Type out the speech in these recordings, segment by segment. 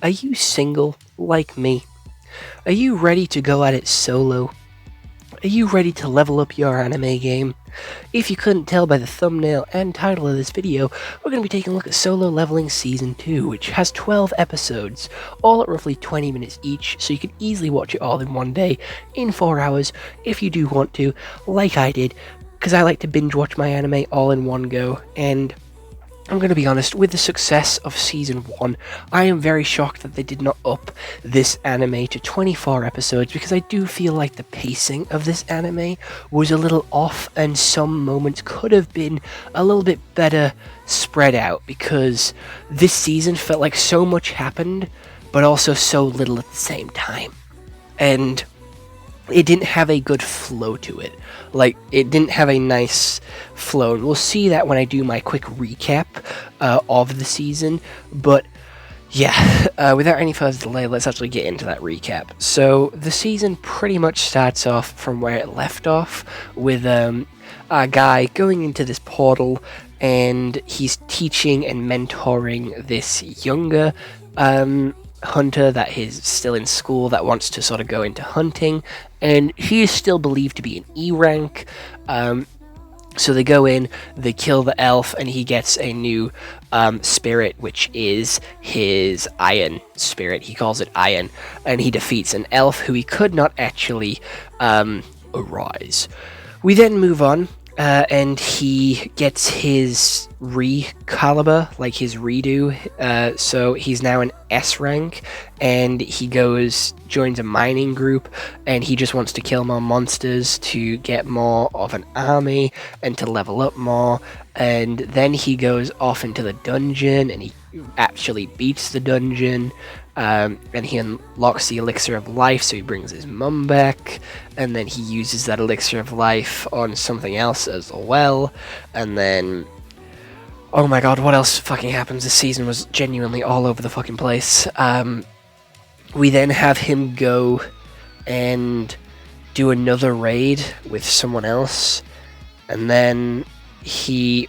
Are you single like me? Are you ready to go at it solo? Are you ready to level up your anime game? If you couldn't tell by the thumbnail and title of this video, we're going to be taking a look at Solo Leveling Season 2, which has 12 episodes, all at roughly 20 minutes each, so you can easily watch it all in one day, in 4 hours, if you do want to, like I did, because I like to binge watch my anime all in one go, and I'm going to be honest, with the success of Season 1, I am very shocked that they did not up this anime to 24 episodes, because I do feel like the pacing of this anime was a little off, and some moments could have been a little bit better spread out, because this season felt like so much happened, but also so little at the same time. And it didn't have a good flow to it. Like, it didn't have a nice flow. And we'll see that when I do my quick recap of the season. But yeah, without any further delay, let's actually get into that recap. So the season pretty much starts off from where it left off, with a guy going into this portal, and he's teaching and mentoring this younger hunter that is still in school that wants to sort of go into hunting, and he is still believed to be an E rank. So they go in, they kill the elf, and he gets a new spirit, which is his iron spirit. He calls it iron, and he defeats an elf who he could not actually arise. We then move on, and he gets his recaliber, like his redo. So he's now an S rank, and he joins a mining group, and he just wants to kill more monsters to get more of an army and to level up more. And then he goes off into the dungeon, and he actually beats the dungeon. And he unlocks the elixir of life, so he brings his mum back, and then he uses that elixir of life on something else as well, and then, oh my god, what else fucking happens? This season was genuinely all over the fucking place. We then have him go and do another raid with someone else, and then he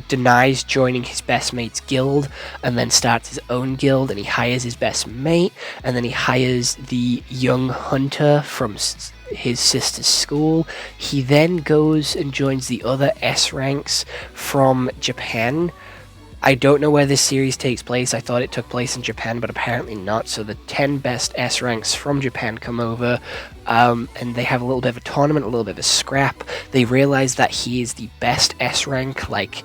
denies joining his best mate's guild, and then starts his own guild, and he hires his best mate, and then he hires the young hunter from his sister's school. He then goes and joins the other S ranks from Japan. I don't know where this series takes place. I thought it took place in Japan, but apparently not. So the 10 best S ranks from Japan come over, and they have a little bit of a tournament, a little bit of a scrap. They realize that he is the best S rank, like,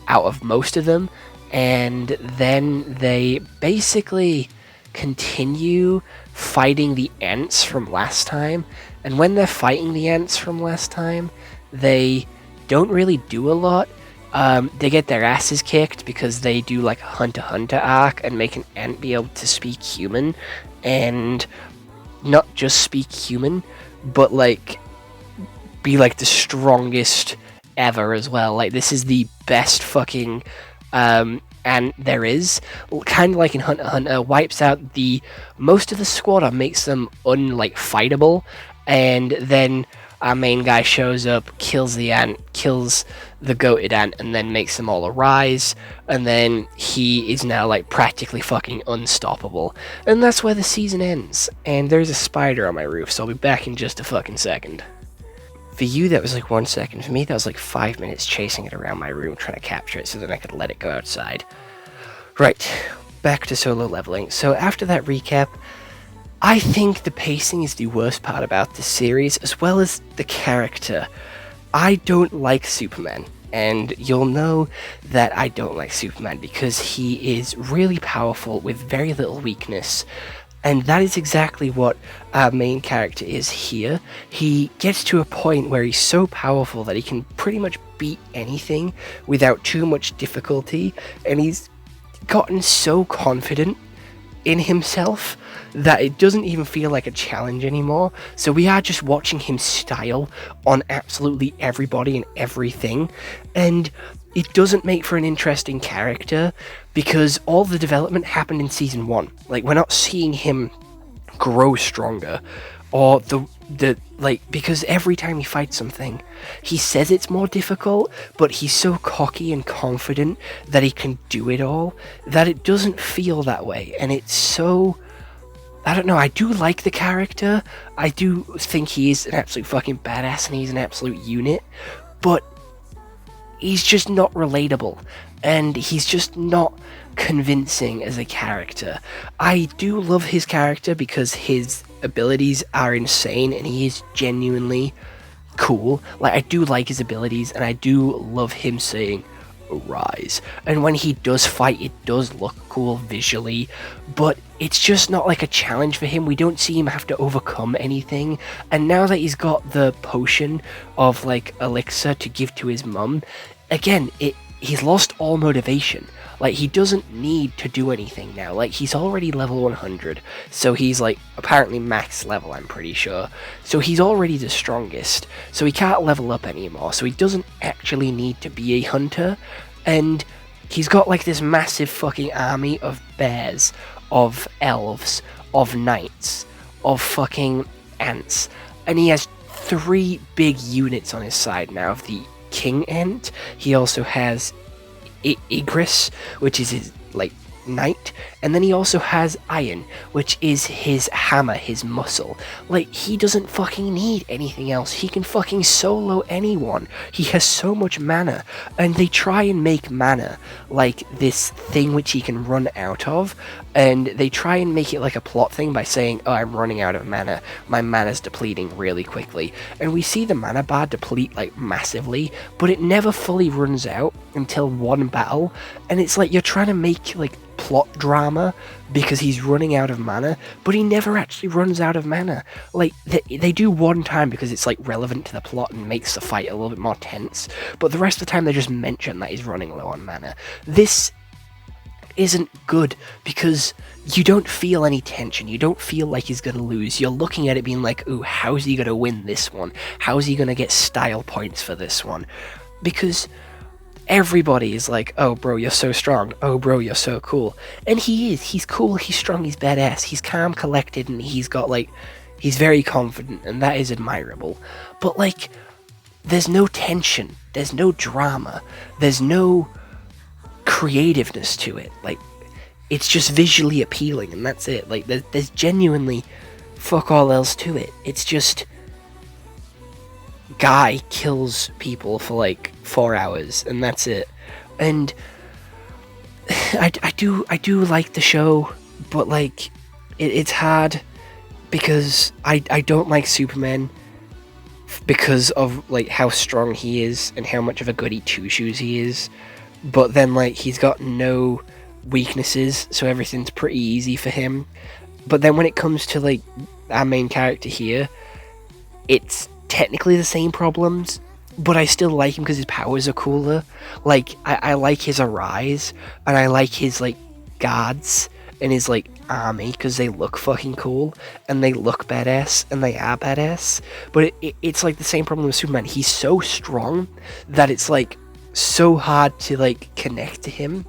out of most of them, and then they basically continue fighting the ants from last time. And when they're fighting the ants from last time, they don't really do a lot. They get their asses kicked because they do like a Hunter x Hunter arc and make an ant be able to speak human, and not just speak human, but like be like the strongest ever as well. Like, this is the best fucking ant there is. Kind of like in Hunter x Hunter, wipes out the most of the squad or makes them fightable, and then our main guy shows up, kills the ant, kills the goated ant, and then makes them all arise, and then he is now like practically fucking unstoppable. And that's where the season ends. And there's a spider on my roof, so I'll be back in just a fucking second. For you, that was like 1 second. For me, that was like 5 minutes chasing it around my room, trying to capture it so then I could let it go outside. Right, back to Solo Leveling. So after that recap, I think the pacing is the worst part about this series, as well as the character. I don't like Superman, and you'll know that I don't like Superman because he is really powerful with very little weakness, and that is exactly what our main character is here. He gets to a point where he's so powerful that he can pretty much beat anything without too much difficulty, and he's gotten so confident in himself that it doesn't even feel like a challenge anymore. So we are just watching him style on absolutely everybody and everything, and it doesn't make for an interesting character because all the development happened in season 1. Like, we're not seeing him grow stronger, or because every time he fights something, he says it's more difficult, but he's so cocky and confident that he can do it all that it doesn't feel that way. And it's so, I don't know, I do like the character. I do think he is an absolute fucking badass and he's an absolute unit, but he's just not relatable, and he's just not convincing as a character. I do love his character because his abilities are insane and he is genuinely cool. Like, I do like his abilities and I do love him saying "Arise," and when he does fight it does look cool visually, but it's just not like a challenge for him. We don't see him have to overcome anything, and now that he's got the potion of like elixir to give to his mum, again, he's lost all motivation. Like, he doesn't need to do anything now. Like, he's already level 100, so he's like apparently max level, I'm pretty sure. So he's already the strongest, so he can't level up anymore, so he doesn't actually need to be a hunter. And he's got like this massive fucking army of bears, of elves, of knights, of fucking ants, and he has 3 big units on his side now of the king ant. He also has Igris, which is his like knight, and then he also has Iron, which is his hammer, his muscle. Like, he doesn't fucking need anything else. He can fucking solo anyone. He has so much mana, and they try and make mana like this thing which he can run out of, and they try and make it like a plot thing by saying, oh, I'm running out of mana, my mana's depleting really quickly, and we see the mana bar deplete like massively, but it never fully runs out until one battle, and it's like you're trying to make like plot drama because he's running out of mana, but he never actually runs out of mana. Like, they do one time because it's like relevant to the plot and makes the fight a little bit more tense, but the rest of the time they just mention that he's running low on mana. This isn't good because you don't feel any tension, you don't feel like he's gonna lose. You're looking at it being like, ooh, how's he gonna win this one? How's he gonna get style points for this one? Because everybody is like, oh bro, you're so strong, oh bro, you're so cool. And he's cool, he's strong, he's badass, he's calm, collected, and he's very confident, and that is admirable. But like, there's no tension, there's no drama, there's no creativeness to it. Like, it's just visually appealing and that's it. Like, there's genuinely fuck all else to it. It's just guy kills people for like 4 hours and that's it. And I do like the show, but like it's hard because I don't like Superman because of like how strong he is and how much of a goody two shoes he is. But then like he's got no weaknesses, so everything's pretty easy for him. But then when it comes to like our main character here, it's technically the same problems, but I still like him because his powers are cooler. Like, I like his Arise, and I like his like guards and his like army because they look fucking cool and they look badass and they are badass. But it's like the same problem with Superman. He's so strong that it's like so hard to like connect to him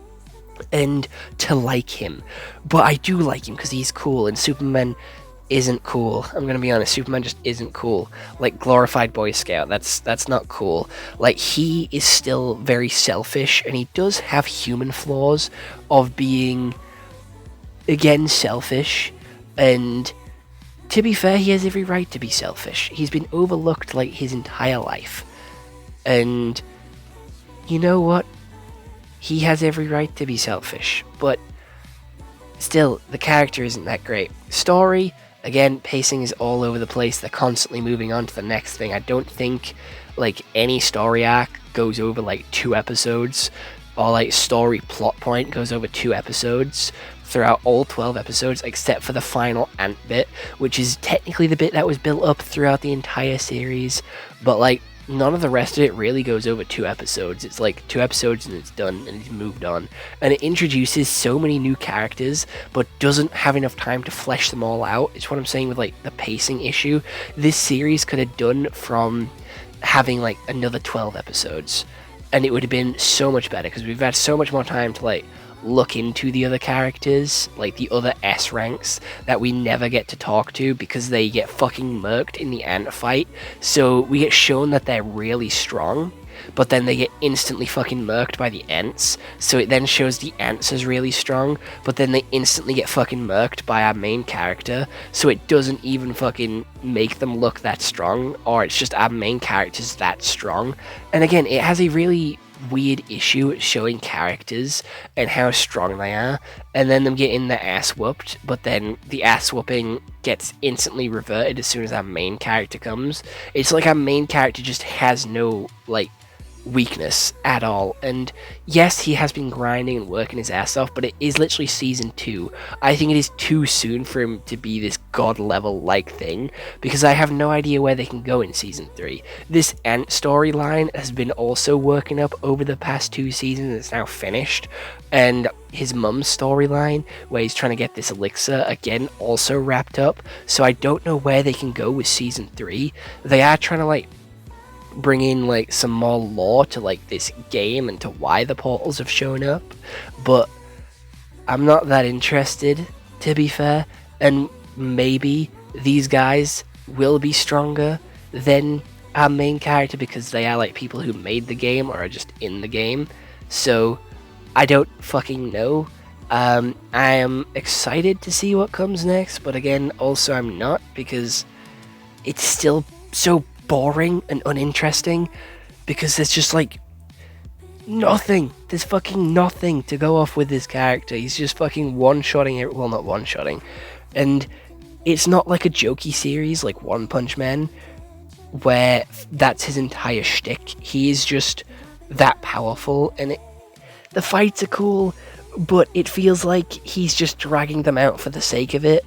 and to like him. But I do like him because he's cool, and Superman isn't cool. I'm gonna be honest, Superman just isn't cool. Like, glorified Boy Scout, that's not cool. Like, he is still very selfish, and he does have human flaws of being, again, selfish, and to be fair, he has every right to be selfish. He's been overlooked like his entire life, and you know what? He has every right to be selfish, but still, the character isn't that great. Story, again, pacing is all over the place. They're constantly moving on to the next thing. I don't think like any story arc goes over like 2 episodes, or like story plot point goes over 2 episodes throughout all 12 episodes, except for the final ant bit, which is technically the bit that was built up throughout the entire series, but like none of the rest of it really goes over 2 episodes. It's like 2 episodes and it's done and it's moved on. And it introduces so many new characters, but doesn't have enough time to flesh them all out. It's what I'm saying with like the pacing issue. This series could have done from having like another 12 episodes, and it would have been so much better because we've had so much more time to like look into the other characters, like the other S ranks that we never get to talk to because they get fucking murked in the ant fight. So we get shown that they're really strong, but then they get instantly fucking murked by the ants. So it then shows the ants as really strong, but then they instantly get fucking murked by our main character. So it doesn't even fucking make them look that strong, or it's just our main character's that strong. And again, it has a really weird issue showing characters and how strong they are, and then them getting their ass whooped, but then the ass whooping gets instantly reverted as soon as our main character comes. It's like our main character just has no, like, weakness at all. And yes, he has been grinding and working his ass off, but it is literally season 2. I think it is too soon for him to be this god level like thing, because I have no idea where they can go in season 3. This ant storyline has been also working up over the past 2 seasons. It's now finished, and his mum's storyline where he's trying to get this elixir again also wrapped up. So I don't know where they can go with season 3. They are trying to like bring in like some more lore to like this game and to why the portals have shown up, but I'm not that interested, to be fair. And maybe these guys will be stronger than our main character because they are like people who made the game or are just in the game. So I don't fucking know. I am excited to see what comes next, but again, also I'm not, because it's still so boring and uninteresting, because there's just like nothing. There's fucking nothing to go off with this character. He's just fucking one-shotting it. Well, not one-shotting. And it's not like a jokey series like One Punch Man, where that's his entire shtick. He is just that powerful, and the fights are cool, but it feels like he's just dragging them out for the sake of it.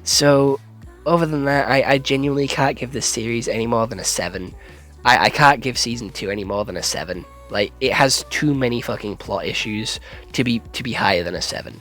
So other than that, I genuinely can't give this series any more than a 7. I can't give season 2 any more than a 7. Like, it has too many fucking plot issues to be higher than a 7.